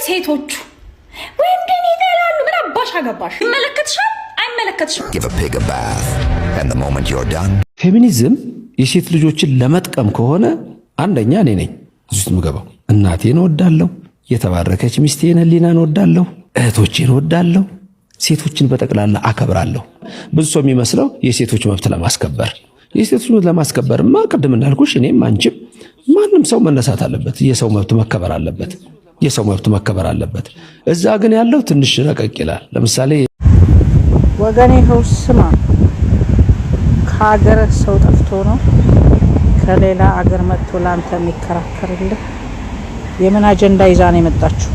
ሴቶቹ ወንድን ይጠላሉ። ምን አባሽ አገባሽ? ይመለከትሻል አይመለከትሽም? Give a pig a bath and the moment you're done ፌሚኒዝም የሴት ልጆችን ለመጥቀም ከሆነ አንደኛ እኔ ነኝ እዚህ ምገባው። እናቴን ወዳለሁ፣ የተባረከች ሚስቴን ህሊናን ወዳለሁ፣ እህቶቼን ወዳለሁ፣ ሴቶችን በጠቅላላ አከብራለሁ። ብዙ ሰው የሚመስለው የሴቶች መብት ለማስከበር የሴቶች መብት ለማስከበርማ ቅድም እንዳልኩሽ እኔም አንቺም ማንም ሰው መነሳት አለበት። የሰው መብት መከበር አለበት። የሰው መብት መከበር አለበት። እዛ ግን ያለው ትንሽ ረቀቅ ይላል። ለምሳሌ ወገኔ ሆይ ስማ፣ ከሀገር ሰው ጠፍቶ ነው ከሌላ አገር መጥቶ ላንተ የሚከራከርልህ። የምን አጀንዳ ይዛ ነው የመጣችው?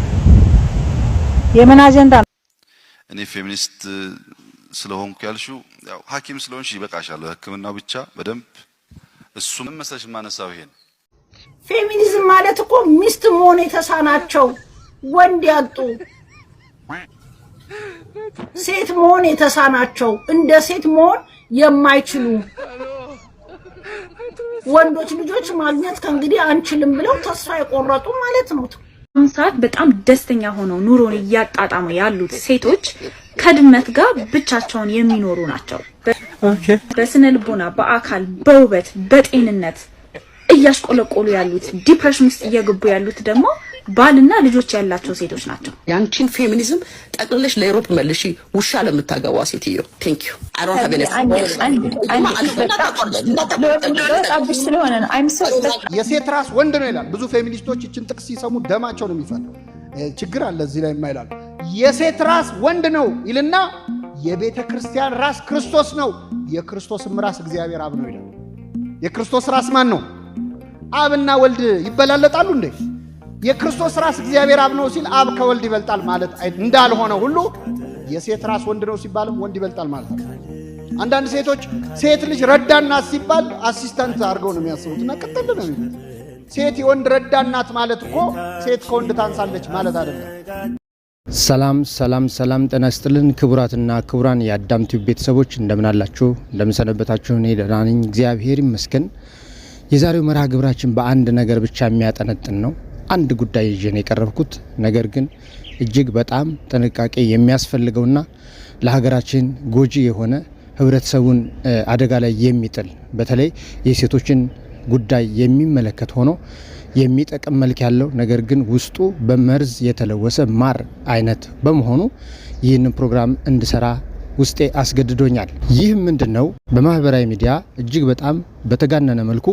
የምን አጀንዳ? እኔ ፌሚኒስት ስለሆንኩ ያልሽው ያው ሐኪም ስለሆንሽ ይበቃሻል። ህክምናው ብቻ በደንብ እሱ ምን መሰለሽ ማነሳው ይሄን ፌሚኒዝም ማለት እኮ ሚስት መሆን የተሳናቸው ወንድ ያጡ ሴት መሆን የተሳናቸው እንደ ሴት መሆን የማይችሉ ወንዶች ልጆች ማግኘት ከእንግዲህ አንችልም ብለው ተስፋ የቆረጡ ማለት ነው። አሁን ሰዓት በጣም ደስተኛ ሆነው ኑሮን እያጣጣሙ ያሉት ሴቶች ከድመት ጋር ብቻቸውን የሚኖሩ ናቸው። በስነ ልቦና፣ በአካል፣ በውበት፣ በጤንነት እያሽቆለቆሉ ያሉት ዲፕሬሽን ውስጥ እየገቡ ያሉት ደግሞ ባልና ልጆች ያላቸው ሴቶች ናቸው። ያንቺን ፌሚኒዝም ጠቅልለሽ ለዩሮፕ መልሺ ውሻ ለምታገባ ሴትዮ ቴንክ ዩ አይ ዶንት ሃቭ ኤኒ የሴት ራስ ወንድ ነው ይላል። ብዙ ፌሚኒስቶች እችን ጥቅስ ሲሰሙ ደማቸው ነው የሚፈለው። ችግር አለ እዚህ ላይ የማይላሉ የሴት ራስ ወንድ ነው ይልና የቤተ ክርስቲያን ራስ ክርስቶስ ነው፣ የክርስቶስም ራስ እግዚአብሔር አብ ነው ይላል። የክርስቶስ ራስ ማን ነው? አብና ወልድ ይበላለጣሉ እንዴ? የክርስቶስ ራስ እግዚአብሔር አብ ነው ሲል አብ ከወልድ ይበልጣል ማለት እንዳልሆነ ሁሉ የሴት ራስ ወንድ ነው ሲባልም ወንድ ይበልጣል ማለት ነው። አንዳንድ ሴቶች ሴት ልጅ ረዳናት ሲባል አሲስታንት አድርገው ነው የሚያስቡትና ቀጥል ነው የሚሉት። ሴት የወንድ ረዳናት ማለት እኮ ሴት ከወንድ ታንሳለች ማለት አይደለም። ሰላም ሰላም ሰላም፣ ጤና ይስጥልን ክቡራትና ክቡራን የአዳም ቲዩብ ቤተሰቦች እንደምን አላችሁ? እንደምን ሰነበታችሁ? እኔ ደህና ነኝ፣ እግዚአብሔር ይመስገን። የዛሬው መርሃ ግብራችን በአንድ ነገር ብቻ የሚያጠነጥን ነው። አንድ ጉዳይ ይዤ ነው የቀረብኩት። ነገር ግን እጅግ በጣም ጥንቃቄ የሚያስፈልገውና ለሀገራችን ጎጂ የሆነ ህብረተሰቡን አደጋ ላይ የሚጥል በተለይ የሴቶችን ጉዳይ የሚመለከት ሆኖ የሚጠቅም መልክ ያለው ነገር ግን ውስጡ በመርዝ የተለወሰ ማር አይነት በመሆኑ ይህንን ፕሮግራም እንድሰራ ውስጤ አስገድዶኛል። ይህ ምንድነው? በማህበራዊ ሚዲያ እጅግ በጣም በተጋነነ መልኩ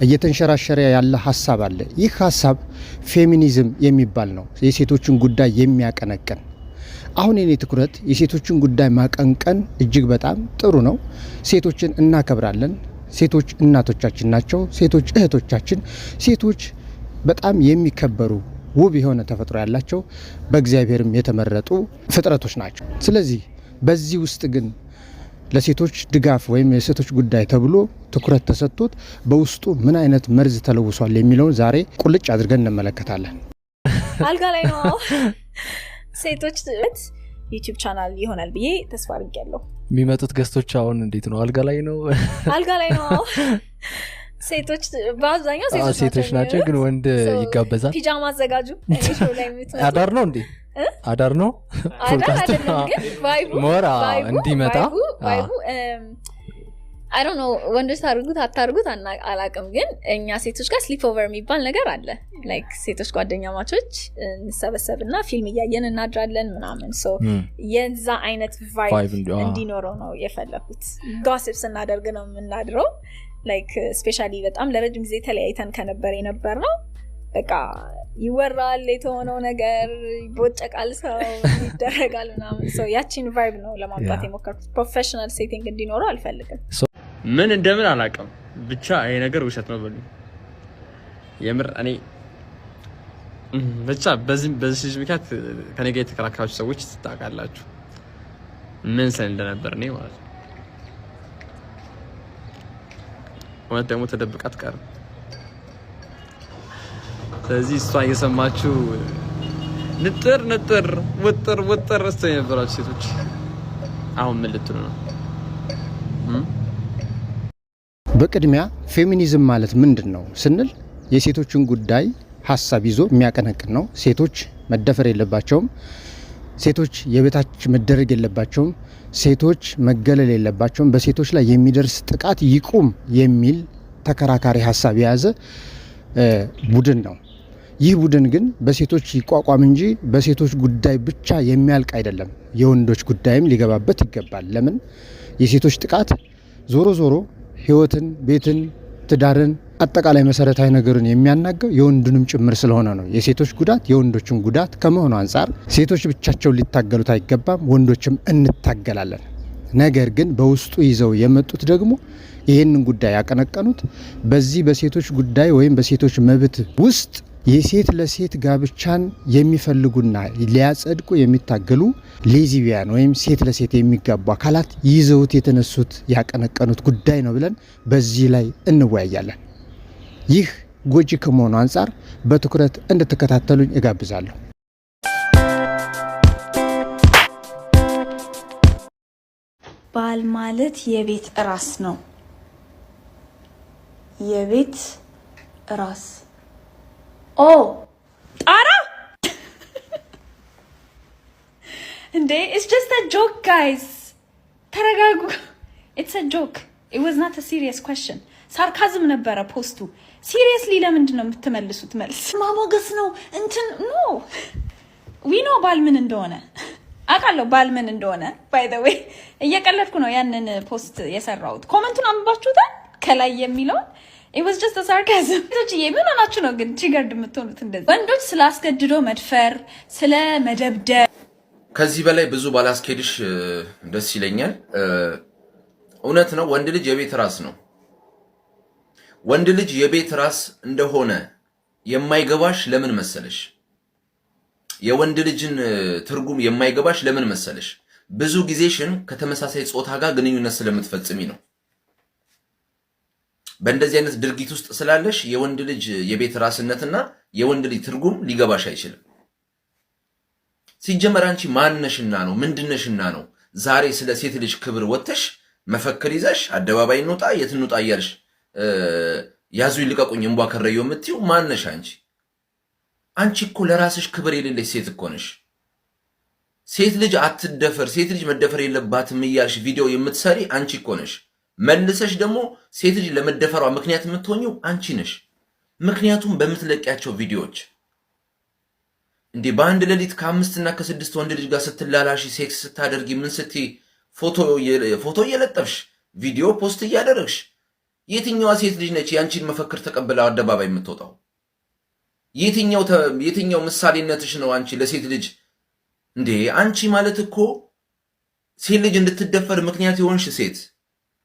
እየተንሸራሸረ ያለ ሐሳብ አለ። ይህ ሐሳብ ፌሚኒዝም የሚባል ነው፣ የሴቶችን ጉዳይ የሚያቀነቅን። አሁን የኔ ትኩረት የሴቶችን ጉዳይ ማቀንቀን እጅግ በጣም ጥሩ ነው። ሴቶችን እናከብራለን። ሴቶች እናቶቻችን ናቸው። ሴቶች እህቶቻችን፣ ሴቶች በጣም የሚከበሩ ውብ የሆነ ተፈጥሮ ያላቸው በእግዚአብሔርም የተመረጡ ፍጥረቶች ናቸው። ስለዚህ በዚህ ውስጥ ግን ለሴቶች ድጋፍ ወይም የሴቶች ጉዳይ ተብሎ ትኩረት ተሰጥቶት በውስጡ ምን አይነት መርዝ ተለውሷል የሚለውን ዛሬ ቁልጭ አድርገን እንመለከታለን። አልጋ ላይ ነው ሴቶች ዩቲዩብ ቻናል ይሆናል ብዬ ተስፋ አድርጌያለሁ። የሚመጡት ገስቶች አሁን እንዴት ነው? አልጋ ላይ ነው አልጋ ላይ ነው ሴቶች በአብዛኛው ሴቶች ናቸው፣ ግን ወንድ ይጋበዛል። ፒጃማ አዘጋጁ ሾው ላይ የምትመጡ አዳር ነው እንዴ? አዳር ነው አይደለም፣ ግን ቫይቡ እንዲመጣ ቫይቡ I don't know ወንዶች ታርጉት አታርጉት አላቅም፣ ግን እኛ ሴቶች ጋር ስሊፕ ኦቨር የሚባል ነገር አለ። ላይክ ሴቶች ጓደኛ ማቾች እንሰበሰብና ፊልም እያየን እናድራለን ምናምን። ሶ የዛ አይነት ቫይብ እንዲኖረው ነው የፈለኩት። ጋሲፕ ስናደርግ ነው የምናድረው። ላይክ ስፔሻሊ በጣም ለረጅም ጊዜ ተለያይተን ከነበር የነበርነው በቃ ይወራል፣ የተሆነው ነገር ይቦጨቃል፣ ሰው ይደረጋል ምናምን። ሶ ያቺን ቫይብ ነው ለማምጣት የሞከርኩት። ፕሮፌሽናል ሴቲንግ እንዲኖረው አልፈልግም። ምን እንደምን አላውቅም፣ ብቻ ይሄ ነገር ውሸት ነው በሉ። የምር እኔ ብቻ በዚህ ምክንያት ከኔ ጋር የተከራከራችሁ ሰዎች ታውቃላችሁ ምን ሰን እንደነበር እኔ ማለት ነው። ወንድ ደግሞ ተደብቃ አትቀርም። ስለዚህ እሷ እየሰማችሁ ንጥር ወጥር እስተው የነበራችሁ ሴቶች አሁን ምን ልትሉ ነው? በቅድሚያ ፌሚኒዝም ማለት ምንድነው ስንል የሴቶችን ጉዳይ ሀሳብ ይዞ የሚያቀነቅን ነው። ሴቶች መደፈር የለባቸውም፣ ሴቶች የበታች መደረግ የለባቸውም፣ ሴቶች መገለል የለባቸውም፣ በሴቶች ላይ የሚደርስ ጥቃት ይቁም የሚል ተከራካሪ ሀሳብ የያዘ ቡድን ነው። ይህ ቡድን ግን በሴቶች ይቋቋም እንጂ በሴቶች ጉዳይ ብቻ የሚያልቅ አይደለም። የወንዶች ጉዳይም ሊገባበት ይገባል። ለምን? የሴቶች ጥቃት ዞሮ ዞሮ ህይወትን፣ ቤትን፣ ትዳርን፣ አጠቃላይ መሰረታዊ ነገርን የሚያናገው የወንዱንም ጭምር ስለሆነ ነው። የሴቶች ጉዳት የወንዶችን ጉዳት ከመሆኑ አንጻር ሴቶች ብቻቸውን ሊታገሉት አይገባም፣ ወንዶችም እንታገላለን። ነገር ግን በውስጡ ይዘው የመጡት ደግሞ ይህንን ጉዳይ ያቀነቀኑት በዚህ በሴቶች ጉዳይ ወይም በሴቶች መብት ውስጥ የሴት ለሴት ጋብቻን የሚፈልጉና ሊያጸድቁ የሚታገሉ ሌዝቢያን ወይም ሴት ለሴት የሚጋቡ አካላት ይዘውት የተነሱት ያቀነቀኑት ጉዳይ ነው ብለን በዚህ ላይ እንወያያለን። ይህ ጎጂ ከመሆኑ አንጻር በትኩረት እንድትከታተሉኝ እጋብዛለሁ። ባል ማለት የቤት ራስ ነው። የቤት ራስ ኦ ጣራ እንዴ! it's just a joke guys. ተረጋጉ። it's a joke. it was not a serious question. ሳርካዝም ነበረ ፖስቱ። ሲሪየስሊ ለምንድን ነው የምትመልሱት መልስ? ማሞገስ ነው እንትን ኖ we know ባል ምን እንደሆነ አውቃለሁ። ባል ምን እንደሆነ by the way እየቀለድኩ ነው ያንን ፖስት የሰራሁት። ኮሜንቱን አንብባችሁታል? ከላይ የሚለው it was just a sarcasm. ምን ሆናችሁ ነው ግን ትሪገርድ የምትሆኑት? እንደዚህ ወንዶች ስላስገድዶ መድፈር፣ ስለ መደብደብ ከዚህ በላይ ብዙ ባላስኬድሽ ደስ ይለኛል። እውነት ነው፣ ወንድ ልጅ የቤት ራስ ነው። ወንድ ልጅ የቤት ራስ እንደሆነ የማይገባሽ ለምን መሰለሽ? የወንድ ልጅን ትርጉም የማይገባሽ ለምን መሰለሽ? ብዙ ጊዜሽን ከተመሳሳይ ጾታ ጋር ግንኙነት ስለምትፈጽሚ ነው። በእንደዚህ አይነት ድርጊት ውስጥ ስላለሽ የወንድ ልጅ የቤት ራስነትና የወንድ ልጅ ትርጉም ሊገባሽ አይችልም። ሲጀመር አንቺ ማንነሽና ነው ምንድነሽና ነው ዛሬ ስለ ሴት ልጅ ክብር ወጥተሽ መፈክር ይዘሽ አደባባይ እንውጣ የት እንውጣ እያልሽ ያዙ ይልቀቁኝ እንቧ ከረየው የምትይው ማንነሽ አንቺ? አንቺ እኮ ለራስሽ ክብር የሌለሽ ሴት እኮ ነሽ። ሴት ልጅ አትደፈር፣ ሴት ልጅ መደፈር የለባትም እያልሽ ቪዲዮ የምትሰሪ አንቺ እኮ ነሽ። መልሰሽ ደግሞ ሴት ልጅ ለመደፈሯ ምክንያት የምትሆኚው አንቺ ነሽ። ምክንያቱም በምትለቂያቸው ቪዲዮዎች እንዴ በአንድ ሌሊት ከ5 እና ከ6 ወንድ ልጅ ጋር ስትላላሽ ሴክስ ስታደርጊ ምን ስትይ ፎቶ እየለጠፍሽ ቪዲዮ ፖስት እያደረግሽ የትኛዋ ሴት ልጅ ነች ያንቺን መፈክር ተቀብላ አደባባይ የምትወጣው? የትኛው ምሳሌነትሽ ነው አንቺ ለሴት ልጅ? እንዴ አንቺ ማለት እኮ ሴት ልጅ እንድትደፈር ምክንያት የሆንሽ ሴት፣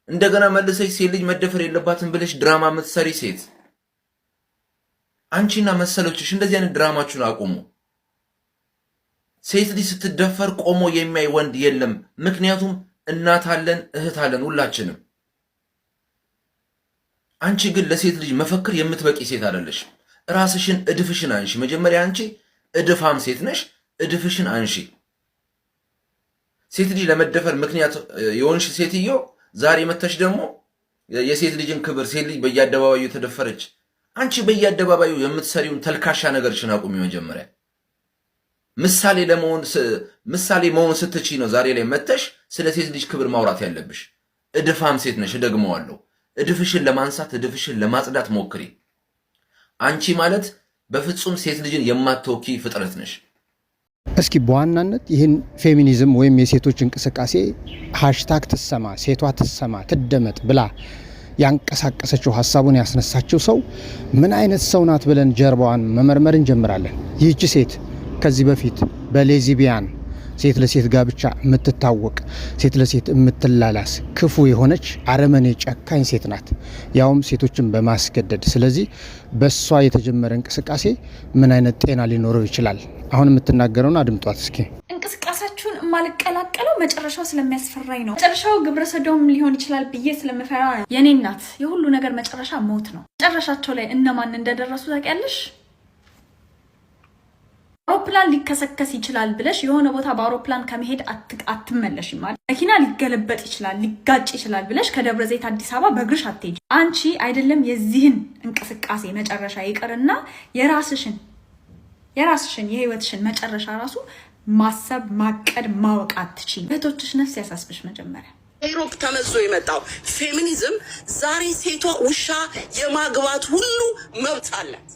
እንደገና መልሰሽ ሴት ልጅ መደፈር የለባትም ብለሽ ድራማ የምትሰሪ ሴት። አንቺና መሰሎችሽ እንደዚህ አይነት ድራማችሁን አቁሙ። ሴት ልጅ ስትደፈር ቆሞ የሚያይ ወንድ የለም። ምክንያቱም እናት አለን፣ እህት አለን ሁላችንም። አንቺ ግን ለሴት ልጅ መፈክር የምትበቂ ሴት አይደለሽ። ራስሽን እድፍሽን አንሺ። መጀመሪያ አንቺ እድፋም ሴት ነሽ። እድፍሽን አንሺ። ሴት ልጅ ለመደፈር ምክንያት የሆንሽ ሴትዮ ዛሬ መተሽ ደግሞ የሴት ልጅን ክብር፣ ሴት ልጅ በየአደባባዩ ተደፈረች። አንቺ በየአደባባዩ የምትሰሪውን ተልካሻ ነገርሽን አቁሚ። መጀመሪያ ምሳሌ መሆን ስትችይ ነው ዛሬ ላይ መተሽ ስለ ሴት ልጅ ክብር ማውራት ያለብሽ። እድፋም ሴት ነሽ። እደግመዋለሁ። እድፍሽን ለማንሳት እድፍሽን ለማጽዳት ሞክሪ። አንቺ ማለት በፍጹም ሴት ልጅን የማትወኪ ፍጥረት ነሽ። እስኪ በዋናነት ይህን ፌሚኒዝም ወይም የሴቶች እንቅስቃሴ ሃሽታግ ትሰማ፣ ሴቷ ትሰማ፣ ትደመጥ ብላ ያንቀሳቀሰችው ሀሳቡን ያስነሳችው ሰው ምን አይነት ሰው ናት ብለን ጀርባዋን መመርመር እንጀምራለን። ይህች ሴት ከዚህ በፊት በሌዝቢያን ሴት ለሴት ጋብቻ የምትታወቅ ሴት ለሴት የምትላላስ ክፉ የሆነች አረመኔ ጨካኝ ሴት ናት፣ ያውም ሴቶችን በማስገደድ። ስለዚህ በሷ የተጀመረ እንቅስቃሴ ምን አይነት ጤና ሊኖረው ይችላል? አሁን የምትናገረውን አድምጧት እስኪ። እንቅስቃሴያችሁን የማልቀላቀለው መጨረሻው ስለሚያስፈራኝ ነው። መጨረሻው ግብረ ሰዶም ሊሆን ይችላል ብዬ ስለምፈራ ነው። የኔ እናት የሁሉ ነገር መጨረሻ ሞት ነው። መጨረሻቸው ላይ እነማን እንደደረሱ ታውቂያለሽ? አውሮፕላን ሊከሰከስ ይችላል ብለሽ የሆነ ቦታ በአውሮፕላን ከመሄድ አትመለሽም ማለት መኪና ሊገለበጥ ይችላል ሊጋጭ ይችላል ብለሽ ከደብረ ዘይት አዲስ አበባ በእግርሽ አትሄጂ አንቺ አይደለም የዚህን እንቅስቃሴ መጨረሻ ይቀርና የራስሽን የህይወትሽን መጨረሻ ራሱ ማሰብ ማቀድ ማወቅ አትችይም እህቶችሽ ነፍስ ያሳስብሽ መጀመሪያ ኢሮፕ ተመዞ የመጣው ፌሚኒዝም ዛሬ ሴቷ ውሻ የማግባት ሁሉ መብት አላት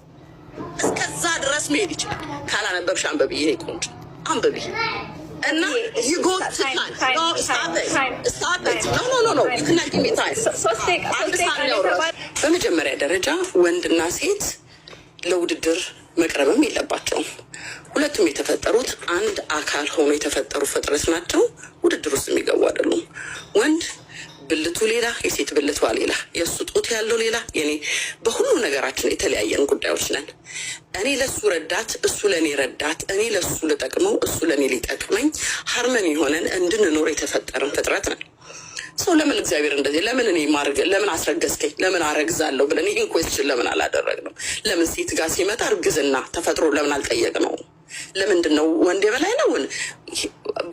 እስከዛ ድረስ መሄድ ይችላል ካላነበብሽ አንብቢ የኔ ቆንጆ አንብቢ እና ይጎትታል በመጀመሪያ ደረጃ ወንድና ሴት ለውድድር መቅረብም የለባቸውም ሁለቱም የተፈጠሩት አንድ አካል ሆኖ የተፈጠሩ ፍጥረት ናቸው ውድድር ውስጥ የሚገቡ አይደሉም ወንድ ብልቱ ሌላ የሴት ብልቷ ሌላ የሱ ጡት ያለው ሌላ የኔ በሁሉ ነገራችን የተለያየን ጉዳዮች ነን እኔ ለሱ ረዳት እሱ ለኔ ረዳት እኔ ለሱ ልጠቅመው እሱ ለኔ ሊጠቅመኝ ሃርመኒ ሆነን እንድንኖር የተፈጠረን ፍጥረት ነን ሰው ለምን እግዚአብሔር እንደዚህ ለምን እኔ ማርገ ለምን አስረገዝከኝ ለምን አረግዛለሁ ብለን ይሄን ኩዌስችን ለምን አላደረግነው ለምን ሴት ጋር ሲመጣ እርግዝና ተፈጥሮ ለምን አልጠየቅነው ለምንድነው ወንድ የበላይ ነው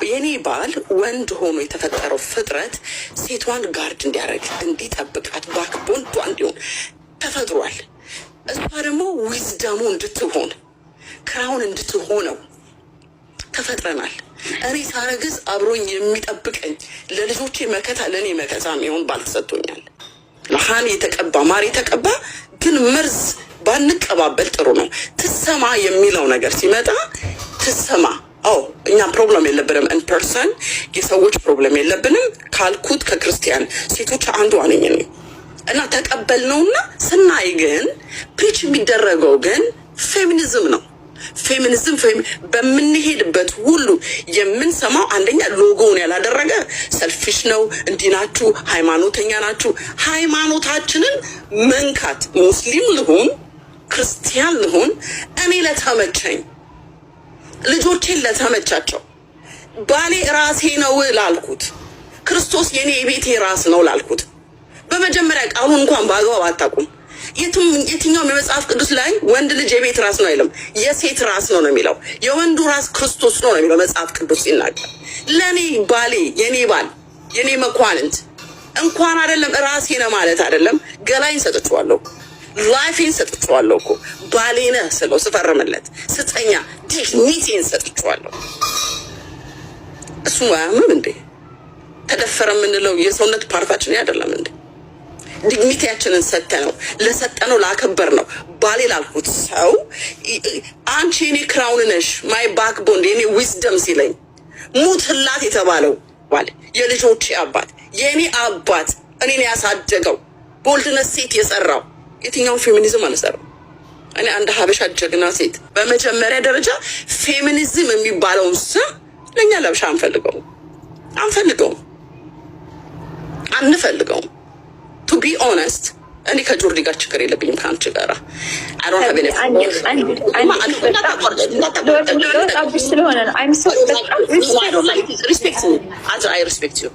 የኔ ባል ወንድ ሆኖ የተፈጠረው ፍጥረት ሴቷን ጋርድ እንዲያረግ እንዲጠብቃት ባክቦንቷ እንዲሆን ተፈጥሯል እሷ ደግሞ ዊዝደሙ እንድትሆን ክራውን እንድትሆነው ተፈጥረናል እኔ ሳረግዝ አብሮኝ የሚጠብቀኝ ለልጆቼ መከታ ለኔ መከታ የሚሆን ባል ተሰጥቶኛል ለሃኒ የተቀባ ማር የተቀባ ግን መርዝ ባንቀባበል ጥሩ ነው ትሰማ የሚለው ነገር ሲመጣ ትሰማ እኛ ፕሮብሌም የለብንም ኢን ፐርሰን የሰዎች ፕሮብሌም የለብንም ካልኩት ከክርስቲያን ሴቶች አንዱ ነኝ እና ተቀበልነውና ስናይ ግን ፕሪች የሚደረገው ግን ፌሚኒዝም ነው ፌሚኒዝም በምንሄድበት ሁሉ የምንሰማው አንደኛ ሎጎውን ያላደረገ ሰልፊሽ ነው እንዲናችሁ ሃይማኖተኛ ናችሁ ሃይማኖታችንን መንካት ሙስሊም ልሁን ክርስቲያን ልሁን እኔ ለተመቸኝ ልጆቼን ለተመቻቸው ባሌ ራሴ ነው ላልኩት ክርስቶስ የኔ የቤቴ ራስ ነው ላልኩት በመጀመሪያ ቃሉን እንኳን ባግባብ አታውቁም የትኛውም የመጽሐፍ ቅዱስ ላይ ወንድ ልጅ የቤት ራስ ነው አይልም የሴት ራስ ነው የሚለው የወንዱ ራስ ክርስቶስ ነው የሚለው መጽሐፍ ቅዱስ ይናገር ለኔ ባሌ የኔ ባል የኔ መኳንንት እንኳን አይደለም ራሴ ነው ማለት አይደለም ገላይን ሰጥቷለሁ ላይፍን ሰጥቷለሁ እኮ ባሌ ነህ ስለው ስፈርምለት ስተኛ ዲግኒቲን ሰጥቷለሁ እሱ ማያምም እንዴ ተደፈረ ምንለው የሰውነት ፓርታችን አይደለም እንዴ ዲግኒቲያችንን ሰጠነው ለሰጠነው ላከበር ነው ባሌ ላልኩት ሰው አንቺ የኔ ክራውን ነሽ ማይ ባክቦን የኔ ዊዝደም ሲለኝ ሙትላት የተባለው ባል የልጆቼ አባት የኔ አባት እኔን ያሳደገው ቦልድነስ ሴት የሰራው የትኛው ፌሚኒዝም አልሰራው እኔ አንድ ሀበሻ ጀግና ሴት በመጀመሪያ ደረጃ ፌሚኒዝም የሚባለውን ስም ለኛ ለብሻ አንፈልገው to be honest እኔ ከጆርዲ ጋር ችግር የለብኝም ካንቺ ጋር I don't have any I respect you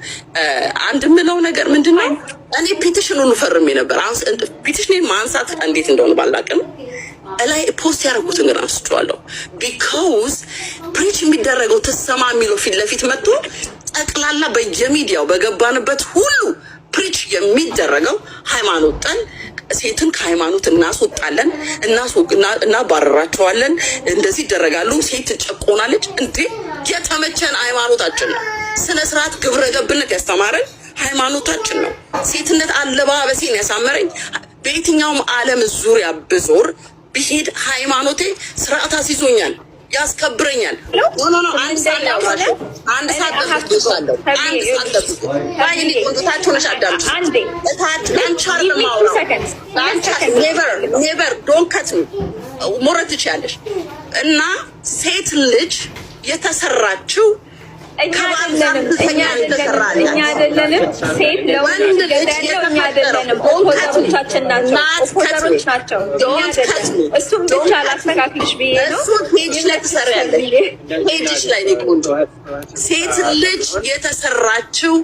አንድ ምለው ነገር ምንድነው እኔ ፒቲሽኑን ፈርሜ ነበር ፒቲሽኔን ማንሳት እንዴት እንደሆነ ባላቀም ላይ ፖስት ያደረጉትን ግን አንስቼዋለሁ because ፕሪች የሚደረገው ተሰማ የሚለው ፊት ለፊት መጥቶ ጠቅላላ በየሚዲያው በገባንበት ሁሉ ፕሪች የሚደረገው ሃይማኖት ጠል ሴትን ከሃይማኖት እናስወጣለን እናባረራቸዋለን እንደዚህ ይደረጋሉ ሴት ትጨቆናለች እንዴ የተመቸን ሃይማኖታችን ነው ስነ ስርዓት ግብረ ገብነት ያስተማረን ሃይማኖታችን ነው ሴትነት አለባበሴን ያሳመረኝ በየትኛውም ዓለም ዙሪያ ብዞር ብሄድ ሃይማኖቴ ስርዓት አስይዞኛል ያስከብረኛል ኖ አንድ ሰዓት ባይኒ ኮንታክት ነሽ አዳምጪ አንቻር ለማውራ never don't cut me ሞረት ትችያለሽ እና ሴት ልጅ የተሰራችው እኛ አይደለንም ሴት ለወንድ ልጅ የተፈጠረው ወንዶቻችን ናቸው እሱም ብቻ ላስተካክልሽ ብዬ ነው እሱ ፔጅ ላይ ተሰራለች ፔጅ ላይ ነው ቆንጆ ሴት ልጅ የተሰራችው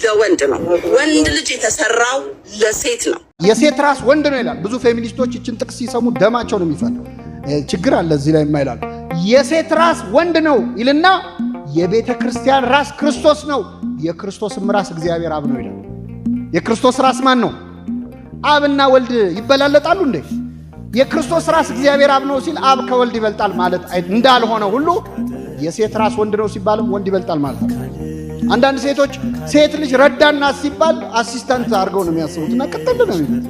ለወንድ ነው ወንድ ልጅ የተሰራው ለሴት ነው የሴት ራስ ወንድ ነው ይላል ብዙ ፌሚኒስቶች እችን ጥቅስ ሲሰሙ ደማቸው ነው የሚፈለው ችግር አለ እዚህ ላይ የማይላሉ የሴት ራስ ወንድ ነው ይልና የቤተ ክርስቲያን ራስ ክርስቶስ ነው፣ የክርስቶስም ራስ እግዚአብሔር አብ ነው ይላል። የክርስቶስ ራስ ማን ነው? አብና ወልድ ይበላለጣሉ እንዴ? የክርስቶስ ራስ እግዚአብሔር አብ ነው ሲል አብ ከወልድ ይበልጣል ማለት እንዳልሆነ ሁሉ የሴት ራስ ወንድ ነው ሲባልም ወንድ ይበልጣል ማለት ነው። አንዳንድ ሴቶች ሴት ልጅ ረዳናት ሲባል አሲስታንት አድርገው ነው የሚያስቡትና ቅጥል ነው የሚሉት።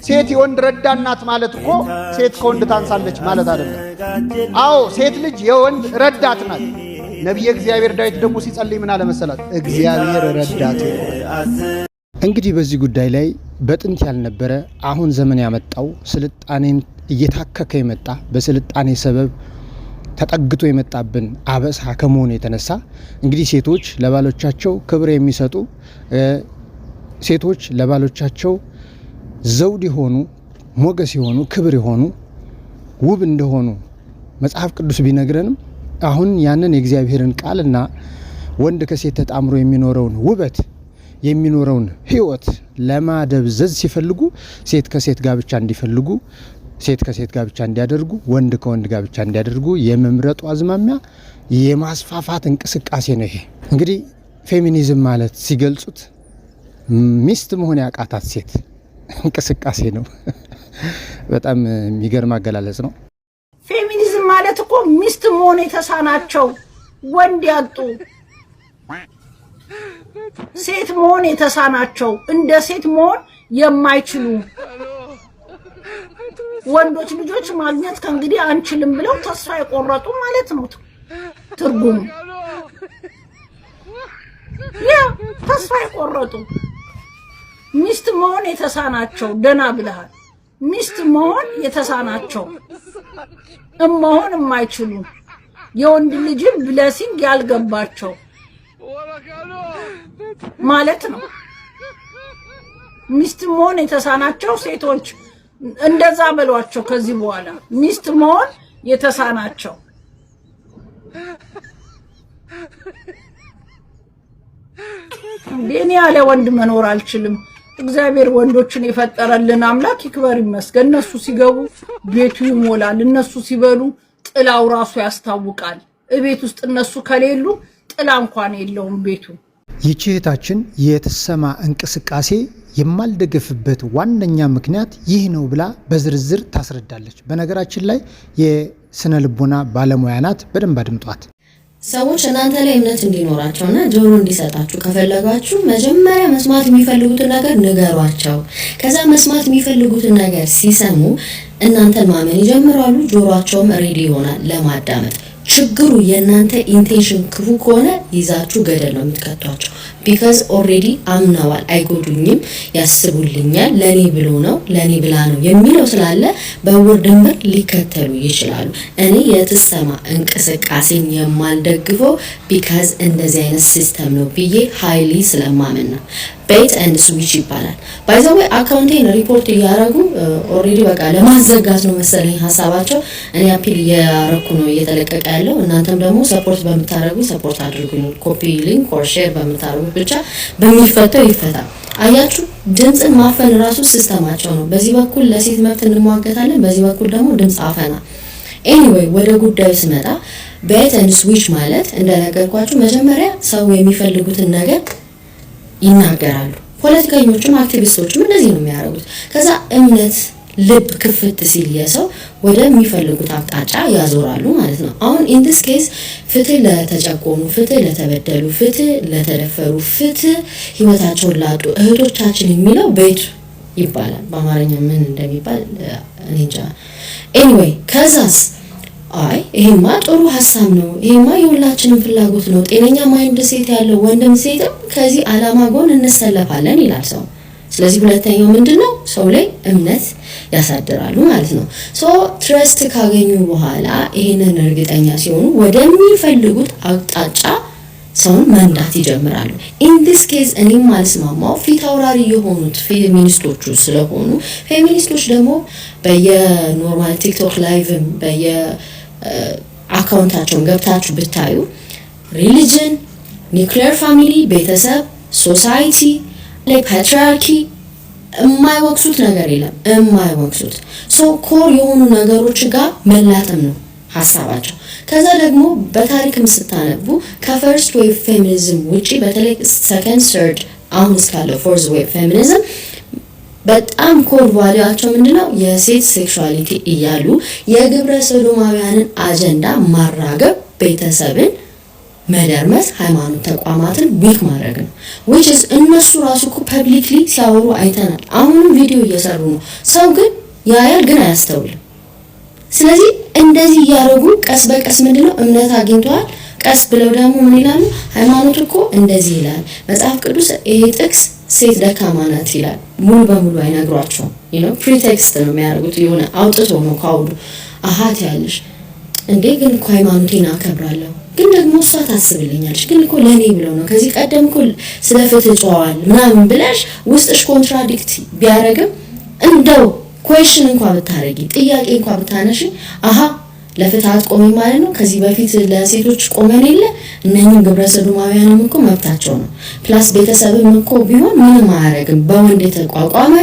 ሴት የወንድ ረዳናት ማለት እኮ ሴት ከወንድ ታንሳለች ማለት አይደለም። አዎ ሴት ልጅ የወንድ ረዳት ናት። ነቢየ እግዚአብሔር ዳዊት ደግሞ ሲጸልይ ምን አለ መሰላት? እግዚአብሔር ረዳቴ። እንግዲህ በዚህ ጉዳይ ላይ በጥንት ያልነበረ አሁን ዘመን ያመጣው ስልጣኔን እየታከከ የመጣ በስልጣኔ ሰበብ ተጠግቶ የመጣብን አበሳ ከመሆኑ የተነሳ እንግዲህ ሴቶች ለባሎቻቸው ክብር የሚሰጡ ሴቶች ለባሎቻቸው ዘውድ የሆኑ ሞገስ የሆኑ ክብር የሆኑ ውብ እንደሆኑ መጽሐፍ ቅዱስ ቢነግረንም አሁን ያንን የእግዚአብሔርን ቃልና ወንድ ከሴት ተጣምሮ የሚኖረውን ውበት የሚኖረውን ሕይወት ለማደብዘዝ ሲፈልጉ ሴት ከሴት ጋብቻ እንዲፈልጉ፣ ሴት ከሴት ጋብቻ እንዲያደርጉ፣ ወንድ ከወንድ ጋብቻ እንዲያደርጉ የመምረጡ አዝማሚያ የማስፋፋት እንቅስቃሴ ነው። ይሄ እንግዲህ ፌሚኒዝም ማለት ሲገልጹት ሚስት መሆን ያቃታት ሴት እንቅስቃሴ ነው። በጣም የሚገርም አገላለጽ ነው። ፌሚኒዝም ማለት እኮ ሚስት መሆን የተሳናቸው ወንድ ያጡ ሴት መሆን የተሳናቸው እንደ ሴት መሆን የማይችሉ ወንዶች ልጆች ማግኘት ከእንግዲህ አንችልም ብለው ተስፋ የቆረጡ ማለት ነው ትርጉሙ። ያ ተስፋ የቆረጡ ሚስት መሆን የተሳናቸው ደና ብለሃል። ሚስት መሆን የተሳናቸው መሆን የማይችሉ የወንድ ልጅም ብለሲንግ ያልገባቸው ማለት ነው። ሚስት መሆን የተሳናቸው ሴቶች እንደዛ በሏቸው። ከዚህ በኋላ ሚስት መሆን የተሳናቸው እኔ ያለ ወንድ መኖር አልችልም። እግዚአብሔር ወንዶችን የፈጠረልን አምላክ ይክበር ይመስገን። እነሱ ሲገቡ ቤቱ ይሞላል። እነሱ ሲበሉ ጥላው ራሱ ያስታውቃል። እቤት ውስጥ እነሱ ከሌሉ ጥላ እንኳን የለውም ቤቱ። ይህች እህታችን የትሰማ እንቅስቃሴ የማልደገፍበት ዋነኛ ምክንያት ይህ ነው ብላ በዝርዝር ታስረዳለች። በነገራችን ላይ የስነ ልቦና ባለሙያ ናት። በደንብ አድምጧት። ሰዎች እናንተ ላይ እምነት እንዲኖራቸውና ጆሮ እንዲሰጣችሁ ከፈለጋችሁ መጀመሪያ መስማት የሚፈልጉትን ነገር ንገሯቸው። ከዛ መስማት የሚፈልጉትን ነገር ሲሰሙ እናንተን ማመን ይጀምራሉ። ጆሮአቸውም ሬዲ ይሆናል ለማዳመጥ። ችግሩ የእናንተ ኢንቴንሽን ክፉ ከሆነ ይዛችሁ ገደል ነው የምትከቷቸው። ቢካዝ ኦልሬዲ አምነዋል። አይጎዱኝም፣ ያስቡልኛል፣ ለኔ ብሎ ነው ለኔ ብላ ነው የሚለው ስላለ በውር ድንበር ሊከተሉ ይችላሉ። እኔ የትሰማ እንቅስቃሴን የማልደግፈው ቢካዝ እንደዚህ አይነት ሲስተም ነው ብዬ ሃይሊ ስለማመን ነው። ቤት ኤንድ ስዊች ይባላል። ባይ ዘ ወይ አካውንቴን ሪፖርት እያደረጉ ኦልሬዲ በቃ ለማዘጋት ነው መሰለኝ ሀሳባቸው። እኔ አፒል እያረኩ ነው እየተለቀቀ ያለው። እናንተም ደግሞ ሰፖርት በምታደርጉ ሰፖርት አድርጉኝ። ኮፒ ሊንክ ኦር ሼር በምታደርጉ ብቻ በሚፈተው ይፈታ። አያችሁ፣ ድምፅን ማፈን ራሱ ሲስተማቸው ነው። በዚህ በኩል ለሴት መብት እንሟገታለን፣ በዚህ በኩል ደግሞ ድምፅ አፈና። ኤኒዌይ ወደ ጉዳዩ ስመጣ ቤት ኤንድ ስዊች ማለት እንደነገርኳችሁ መጀመሪያ ሰው የሚፈልጉትን ነገር ይናገራሉ። ፖለቲከኞችም አክቲቪስቶችም እንደዚህ ነው የሚያደርጉት። ከዛ እምነት ልብ ክፍት ሲል የሰው ወደሚፈልጉት አቅጣጫ ያዞራሉ ማለት ነው። አሁን ኢን ዲስ ኬዝ ፍትህ ለተጨቆኑ፣ ፍትህ ለተበደሉ፣ ፍትህ ለተደፈሩ፣ ፍትህ ህይወታቸውን ላጡ እህቶቻችን የሚለው ቤቱ ይባላል። በአማርኛ ምን እንደሚባል እኔ እንጃ። ኤኒዌይ ከዛስ አይ ይሄማ ጥሩ ሀሳብ ነው፣ ይሄማ የሁላችንም ፍላጎት ነው፣ ጤነኛ ማይንድ ሴት ያለው ወንድም ሴትም ከዚህ አላማ ጎን እንሰለፋለን ይላል ሰው። ስለዚህ ሁለተኛው ምንድነው? ሰው ላይ እምነት ያሳድራሉ ማለት ነው። ሶ ትረስት ካገኙ በኋላ ይሄንን እርግጠኛ ሲሆኑ ወደሚፈልጉት አቅጣጫ ሰውን መንዳት ይጀምራሉ። ኢን ዲስ ኬዝ እኔም ማልስማማው ፊት አውራሪ የሆኑት ፌሚኒስቶቹ ስለሆኑ ፌሚኒስቶች ደግሞ በየኖርማል ቲክቶክ ላይቭም አካውንታቸውን ገብታችሁ ብታዩ ሪሊጅን፣ ኒውክሊየር ፋሚሊ፣ ቤተሰብ፣ ሶሳይቲ ላይ ፓትሪያርኪ የማይወቅሱት ነገር የለም። የማይወቅሱት ሶ ኮር የሆኑ ነገሮች ጋር መላተም ነው ሀሳባቸው። ከዛ ደግሞ በታሪክም ስታነቡ ከፈርስት ዌቭ ፌሚኒዝም ውጪ በተለይ ሰከንድ ሰርድ አሁን እስካለው ፎርዝ ዌቭ ፌሚኒዝም በጣም ኮር ቫልዩአቸው ምንድነው የሴት ሴክሹዋሊቲ እያሉ የግብረ ሰዶማውያንን አጀንዳ ማራገብ፣ ቤተሰብን መደርመስ፣ ሃይማኖት ተቋማትን ዊክ ማድረግ ነው። which is እነሱ ራሱ እኮ ፐብሊክሊ ሲያወሩ አይተናል። አሁንም ቪዲዮ እየሰሩ ነው። ሰው ግን ያያል ግን አያስተውልም። ስለዚህ እንደዚህ እያደረጉ ቀስ በቀስ ምንድነው እምነት አግኝተዋል። ቀስ ብለው ደግሞ ምን ይላሉ? ሃይማኖት እኮ እንደዚህ ይላል፣ መጽሐፍ ቅዱስ ይሄ ጥቅስ ሴት ደካማ ናት ይላል። ሙሉ በሙሉ አይነግሯቸውም። ፕሪቴክስት ነው የሚያደርጉት። የሆነ አውጥቶ ነው ካውዱ አሃት ያለሽ እንዴ ግን እኮ ሃይማኖቴን አከብራለሁ ግን ደግሞ እሷ ታስብልኛለች ግን እኮ ለኔ ብለው ነው ከዚህ ቀደም እኮ ስለ ፍትህ ጨዋል ምናምን ብለሽ ውስጥሽ ኮንትራዲክት ቢያደርግም እንደው ኩዌሽን እንኳን ብታረጊ ጥያቄ እንኳን ብታነሺ አሃ ለፍትሃት ቆሜ ማለት ነው። ከዚህ በፊት ለሴቶች ቆመን የለ እነኚህ ግብረ ሰዶማውያንም እኮ መብታቸው ነው። ፕላስ ቤተሰብም እኮ ቢሆን ምንም አያረግም። በወንድ የተቋቋመ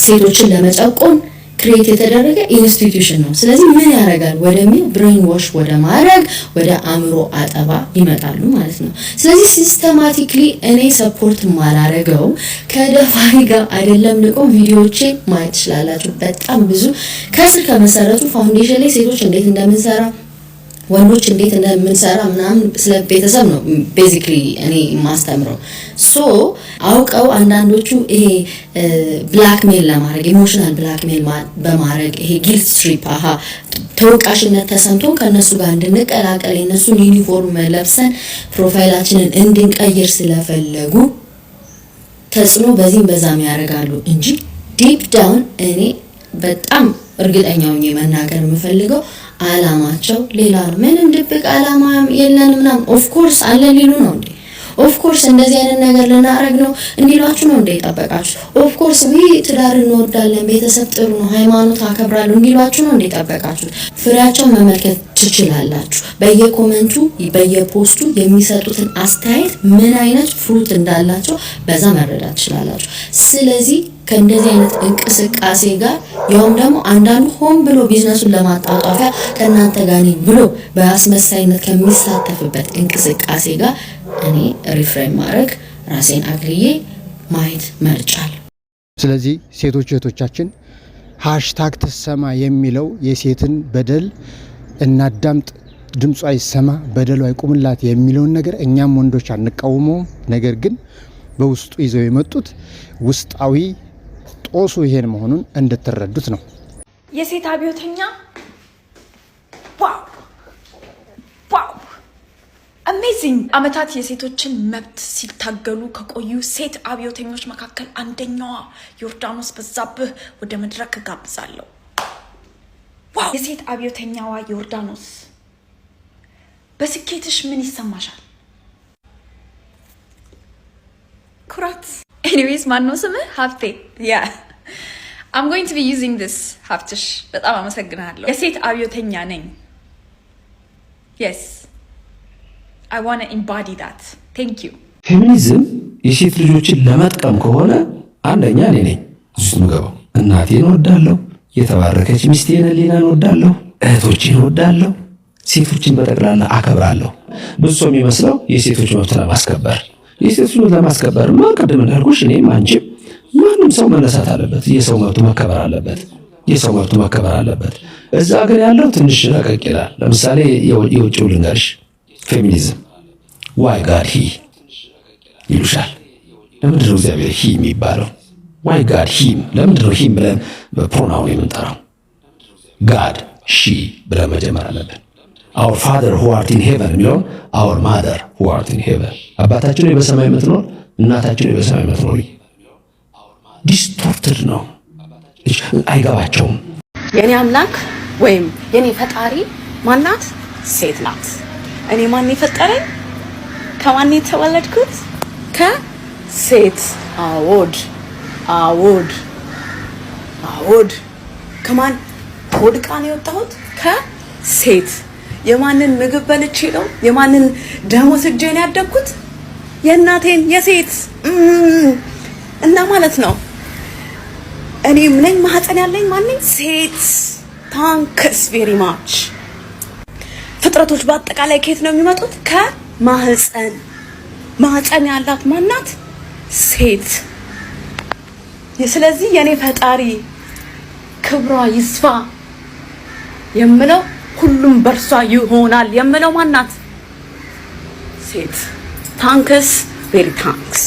ሴቶችን ለመጨቆን ክሬት የተደረገ ኢንስቲትዩሽን ነው። ስለዚህ ምን ያደርጋል ወደሚል ብሬን ዋሽ ወደ ማድረግ ወደ አእምሮ አጠባ ይመጣሉ ማለት ነው። ስለዚህ ሲስተማቲክሊ እኔ ሰፖርት ማላረገው ከደፋሪ ጋር አይደለም። ልቆም ቪዲዮዎቼ ማየት ትችላላችሁ። በጣም ብዙ ከስር ከመሰረቱ ፋውንዴሽን ላይ ሴቶች እንዴት እንደምንሰራ ወንዶች እንዴት እንደምንሰራ ምናምን ስለ ቤተሰብ ነው ቤዚክሊ እኔ ማስተምረው። ሶ አውቀው አንዳንዶቹ ይሄ ብላክሜል ለማድረግ ኢሞሽናል ብላክሜል በማድረግ ይሄ ጊልት ስትሪፕ ተወቃሽነት ተሰምቶ ከነሱ ጋር እንድንቀላቀል የነሱን ዩኒፎርም ለብሰን ፕሮፋይላችንን እንድንቀይር ስለፈለጉ ተጽዕኖ በዚህም በዛም ያደርጋሉ እንጂ ዲፕ ዳውን እኔ በጣም እርግጠኛው ነኝ መናገር የምፈልገው አላማቸው ሌላ ነው። ምንም ድብቅ አላማ የለንም ምናምን። ኦፍ ኮርስ አለ ሊሉ ነው እንዴ? ኦፍ ኮርስ እንደዚህ አይነት ነገር ልናረግ ነው እንዲሏችሁ ነው እንዴ ጠበቃችሁ? ኦፍ ኮርስ ትዳር እንወዳለን፣ ቤተሰብ ጥሩ ነው፣ ሃይማኖት አከብራለሁ እንዲሏችሁ ነው እንዴ ጠበቃችሁ? ፍሬያቸውን መመልከት ትችላላችሁ። በየኮሜንቱ በየፖስቱ የሚሰጡትን አስተያየት ምን አይነት ፍሩት እንዳላቸው በዛ መረዳት ትችላላችሁ። ስለዚህ ከእንደዚህ አይነት እንቅስቃሴ ጋር ያውም ደግሞ አንዳንዱ ሆን ብሎ ቢዝነሱን ለማጣጣፊያ ከእናንተ ጋር ነኝ ብሎ በአስመሳይነት ከሚሳተፍበት እንቅስቃሴ ጋር እኔ ሪፍሬን ማድረግ ራሴን አግልዬ ማየት መርጫለሁ። ስለዚህ ሴቶች እህቶቻችን ሃሽታግ ትሰማ የሚለው የሴትን በደል እናዳምጥ፣ ድምጿ ይሰማ፣ በደሏ ይቁምላት የሚለውን ነገር እኛም ወንዶች አንቃወመውም። ነገር ግን በውስጡ ይዘው የመጡት ውስጣዊ ጦሱ ይሄን መሆኑን እንድትረዱት ነው። የሴት አብዮተኛ ዋው ዋው አሜዚንግ! አመታት የሴቶችን መብት ሲታገሉ ከቆዩ ሴት አብዮተኞች መካከል አንደኛዋ ዮርዳኖስ በዛብህ ወደ መድረክ ጋብዛለሁ። ዋው! የሴት አብዮተኛዋ ዮርዳኖስ፣ በስኬትሽ ምን ይሰማሻል? ኩራት። ኤኒዌይስ ማን ነው ስምህ? ሀብቴ። ያ I'm going to be using this ሀብትሽ። በጣም አመሰግናለሁ። የሴት አብዮተኛ ነኝ። yes I want to embody that. thank you. ፌሚኒዝም የሴት ልጆችን ለመጥቀም ከሆነ አንደኛ እኔ ነኝ እዚህ ምገባው። እናቴን እወዳለሁ፣ የተባረከች ሚስቴን ሊናን እወዳለሁ፣ እህቶቼን እወዳለሁ፣ ሴቶችን በጠቅላላ አከብራለሁ። ብዙ ሰው የሚመስለው የሴቶች መብት ለማስከበር የሴቶች መብት ለማስከበር ቅድም እንዳልኩሽ እኔም አንቺም ማንም ሰው መነሳት አለበት። የሰው መብቱ መከበር አለበት። የሰው መብቱ መከበር አለበት። እዛ ግን ያለው ትንሽ ረቀቅ ይላል። ለምሳሌ የውጭው ልንገርሽ፣ ፌሚኒዝም ዋይ ጋድ ሂ ይሉሻል። ለምንድን ነው እግዚአብሔር ሂ የሚባለው? ዋይ ጋድ ሂም? ለምንድን ነው ሂም ብለን በፕሮናውን የምንጠራው? ጋድ ሺ ብለን መጀመር አለብን። our father who art in heaven የሚለውን our mother who art in heaven፣ አባታችን ሆይ በሰማይ የምትኖር እናታችን ሆይ በሰማይ የምትኖር። ዲስቶርትድ ነው፣ አይገባቸውም። የኔ አምላክ ወይም የኔ ፈጣሪ ማናት? ሴት ናት። እኔ ማን የፈጠረኝ? ከማን የተወለድኩት? ከሴት። አዎድ አዎድ አዎድ። ከማን ወድቃ ነው የወጣሁት? ከሴት። የማንን ምግብ በልቼ ነው? የማንን ደሞዝ እጄ ነው ያደግኩት? የእናቴን የሴት እና ማለት ነው። እኔም ነኝ ማህፀን ያለኝ ማንኝ ሴት። ታንክስ ቬሪ ማች። ፍጥረቶች በአጠቃላይ ከየት ነው የሚመጡት? ከማህፀን። ማህፀን ያላት ማናት? ሴት። ስለዚህ የኔ ፈጣሪ ክብሯ ይስፋ የምለው ሁሉም በርሷ ይሆናል የምለው ማናት? ሴት። ታንክስ ቬሪ ታንክስ።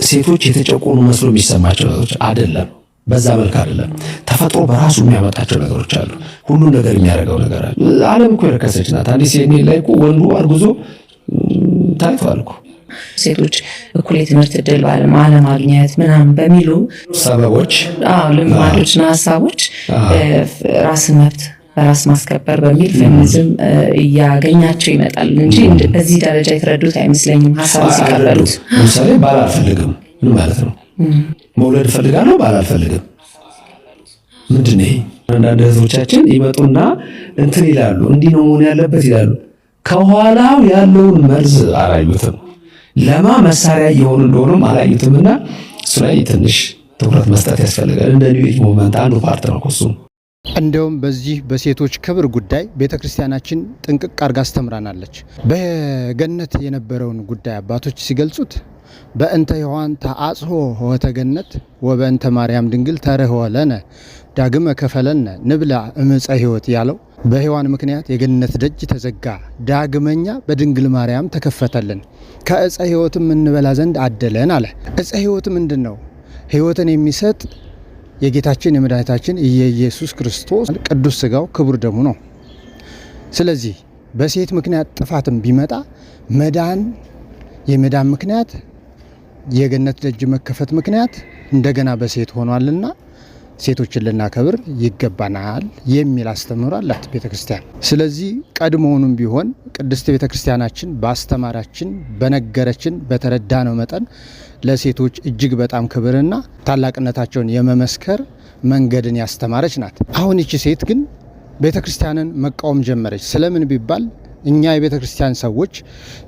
ሴቶች የተጨቆኑ መስሎ የሚሰማቸው ነገሮች አይደለም። በዛ መልክ አይደለም። ተፈጥሮ በራሱ የሚያመጣቸው ነገሮች አሉ። ሁሉም ነገር የሚያደርገው ነገር አለ። ዓለም እኮ የረከሰች ናት። አንዲት ሴት ላይ እኮ ወንዱ አርግዞ ታይቷል እኮ። ሴቶች እኩል የትምህርት እድል ባለማግኘት ምናምን በሚሉ ሰበቦች፣ ልማዶችና ሀሳቦች ራስን መብት በራስ ማስከበር በሚል ፌሚኒዝም እያገኛቸው ይመጣል እንጂ በዚህ ደረጃ የተረዱት አይመስለኝም። ሀሳብ ሲቀበሉት ለምሳሌ ባል አልፈልግም ምን ማለት ነው? መውለድ እፈልጋለሁ ባል አልፈልግም ምንድን ነው? አንዳንድ እህቶቻችን ይመጡና እንትን ይላሉ፣ እንዲህ ነው መሆን ያለበት ይላሉ። ከኋላው ያለውን መርዝ አላዩትም። ለማ መሳሪያ እየሆኑ እንደሆነም አላዩትምና እሱ ላይ ትንሽ ትኩረት መስጠት ያስፈልጋል። እንደ ኒው ኤጅ ሙቭመንት አንዱ ፓርት ነው እሱ። እንደውም በዚህ በሴቶች ክብር ጉዳይ ቤተክርስቲያናችን ጥንቅቅ አርጋ አስተምራናለች። በገነት የነበረውን ጉዳይ አባቶች ሲገልጹት በእንተ ዮሐን ተአጽሖ ሆተ ገነት ወበእንተ ማርያም ድንግል ተርኅወ ለነ ዳግመ ከፈለነ ንብላ እምፀ ሕይወት ያለው በሔዋን ምክንያት የገነት ደጅ ተዘጋ፣ ዳግመኛ በድንግል ማርያም ተከፈተልን፣ ከእፀ ሕይወትም እንበላ ዘንድ አደለን አለ። እፀ ሕይወት ምንድን ነው? ሕይወትን የሚሰጥ የጌታችን የመድኃኒታችን የኢየሱስ ክርስቶስ ቅዱስ ሥጋው ክቡር ደሙ ነው። ስለዚህ በሴት ምክንያት ጥፋትም ቢመጣ መዳን የመዳን ምክንያት የገነት ደጅ መከፈት ምክንያት እንደገና በሴት ሆኗልና ሴቶችን ልናከብር ይገባናል የሚል አስተምህሮ አላት ቤተክርስቲያን። ስለዚህ ቀድሞውንም ቢሆን ቅድስት ቤተክርስቲያናችን ባስተማራችን በነገረችን በተረዳነው መጠን ለሴቶች እጅግ በጣም ክብርና ታላቅነታቸውን የመመስከር መንገድን ያስተማረች ናት። አሁን ይቺ ሴት ግን ቤተክርስቲያንን መቃወም ጀመረች። ስለምን ቢባል እኛ የቤተክርስቲያን ሰዎች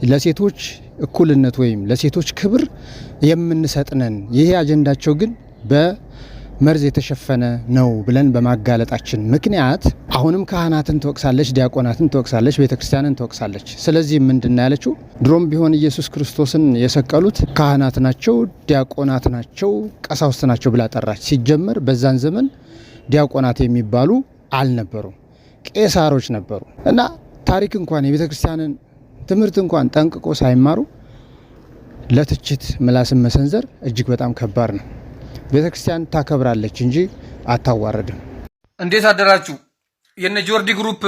ለሴቶች እኩልነት ወይም ለሴቶች ክብር የምንሰጥነን፣ ይሄ አጀንዳቸው ግን በመርዝ የተሸፈነ ነው ብለን በማጋለጣችን ምክንያት አሁንም ካህናትን ትወቅሳለች፣ ዲያቆናትን ትወቅሳለች፣ ቤተክርስቲያንን ትወቅሳለች። ስለዚህ ምንድነው ያለችው? ድሮም ቢሆን ኢየሱስ ክርስቶስን የሰቀሉት ካህናት ናቸው፣ ዲያቆናት ናቸው፣ ቀሳውስት ናቸው ብላ ጠራች። ሲጀመር በዛን ዘመን ዲያቆናት የሚባሉ አልነበሩም፣ ቄሳሮች ነበሩ። እና ታሪክ እንኳን የቤተክርስቲያንን ትምህርት እንኳን ጠንቅቆ ሳይማሩ ለትችት ምላስን መሰንዘር እጅግ በጣም ከባድ ነው። ቤተክርስቲያን ታከብራለች እንጂ አታዋረድም። እንዴት አደራችሁ? የነ ጆርዲ ግሩፕ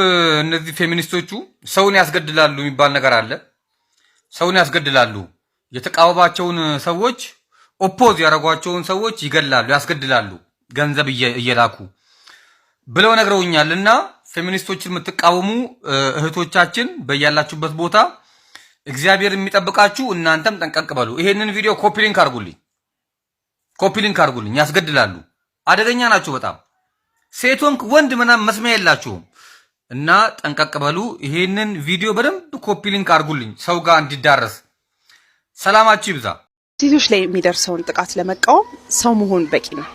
እነዚህ ፌሚኒስቶቹ ሰውን ያስገድላሉ የሚባል ነገር አለ። ሰውን ያስገድላሉ፣ የተቃወማቸውን ሰዎች ኦፖዝ ያደረጓቸውን ሰዎች ይገላሉ፣ ያስገድላሉ ገንዘብ እየላኩ ብለው ነግረውኛል። እና ፌሚኒስቶችን የምትቃወሙ እህቶቻችን በያላችሁበት ቦታ እግዚአብሔር የሚጠብቃችሁ፣ እናንተም ጠንቀቅ በሉ። ይሄንን ቪዲዮ ኮፒ ሊንክ አድርጉልኝ። ያስገድላሉ፣ አደገኛ ናቸው በጣም። ሴቶንክ ወንድ ምናምን መስሚያ የላችሁም እና ጠንቀቅ በሉ። ይሄንን ቪዲዮ በደንብ ኮፒ ሊንክ አድርጉልኝ ሰው ጋር እንዲዳረስ። ሰላማችሁ ይብዛ። ሴቶች ላይ የሚደርሰውን ጥቃት ለመቃወም ሰው መሆን በቂ ነው።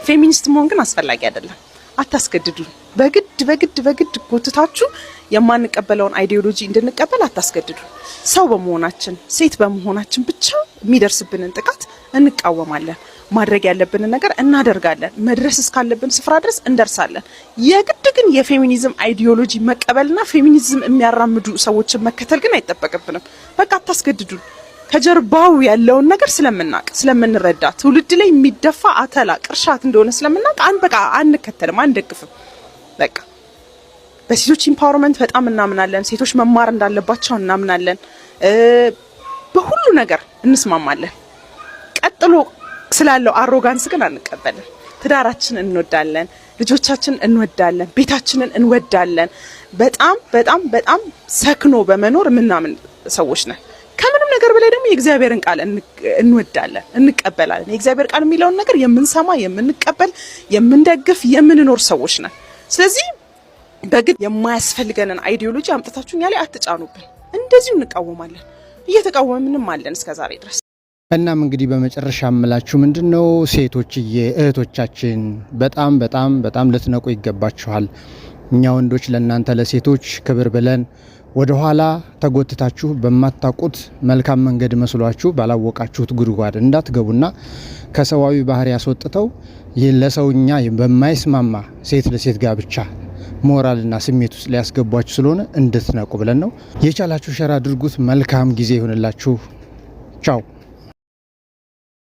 ፌሚኒስት መሆን ግን አስፈላጊ አይደለም። አታስገድዱ። በግድ ጎትታችሁ የማንቀበለውን አይዲዮሎጂ እንድንቀበል አታስገድዱ። ሰው በመሆናችን ሴት በመሆናችን ብቻ የሚደርስብንን ጥቃት እንቃወማለን። ማድረግ ያለብንን ነገር እናደርጋለን። መድረስ እስካለብን ስፍራ ድረስ እንደርሳለን። የግድ ግን የፌሚኒዝም አይዲዮሎጂ መቀበልና ፌሚኒዝም የሚያራምዱ ሰዎችን መከተል ግን አይጠበቅብንም። በቃ አታስገድዱን። ከጀርባው ያለውን ነገር ስለምናቅ ስለምንረዳ ትውልድ ላይ የሚደፋ አተላ ቅርሻት እንደሆነ ስለምናቅ በቃ አንከተልም፣ አንደግፍም። በቃ በሴቶች ኢምፓወርመንት በጣም እናምናለን። ሴቶች መማር እንዳለባቸው እናምናለን። በሁሉ ነገር እንስማማለን። ቀጥሎ ስላለው አሮጋንስ ግን አንቀበልም። ትዳራችንን እንወዳለን፣ ልጆቻችንን እንወዳለን፣ ቤታችንን እንወዳለን። በጣም ሰክኖ በመኖር የምናምን ሰዎች ነን። ከምንም ነገር በላይ ደግሞ የእግዚአብሔርን ቃል እንወዳለን፣ እንቀበላለን። የእግዚአብሔር ቃል የሚለውን ነገር የምንሰማ፣ የምንቀበል፣ የምንደግፍ፣ የምንኖር ሰዎች ነን። ስለዚህ በግድ የማያስፈልገንን አይዲዮሎጂ አምጥታችሁ እኛ ላይ አትጫኑብን። እንደዚሁ እንቃወማለን፣ እየተቃወምንም አለን እስከዛሬ ድረስ። እናም እንግዲህ በመጨረሻ አምላችሁ ምንድነው ሴቶችዬ እህቶቻችን በጣም ልትነቁ ይገባችኋል። እኛ ወንዶች ለእናንተ ለሴቶች ክብር ብለን ወደ ኋላ ተጎትታችሁ በማታውቁት መልካም መንገድ መስሏችሁ ባላወቃችሁት ጉድጓድ እንዳትገቡና ከሰዋዊ ባህሪ ያስወጥተው ለሰውኛ በማይስማማ ሴት ለሴት ጋብቻ ሞራልና ስሜት ውስጥ ሊያስገቧችሁ ስለሆነ እንድትነቁ ብለን ነው። የቻላችሁ ሸር አድርጉት። መልካም ጊዜ ይሁንላችሁ። ቻው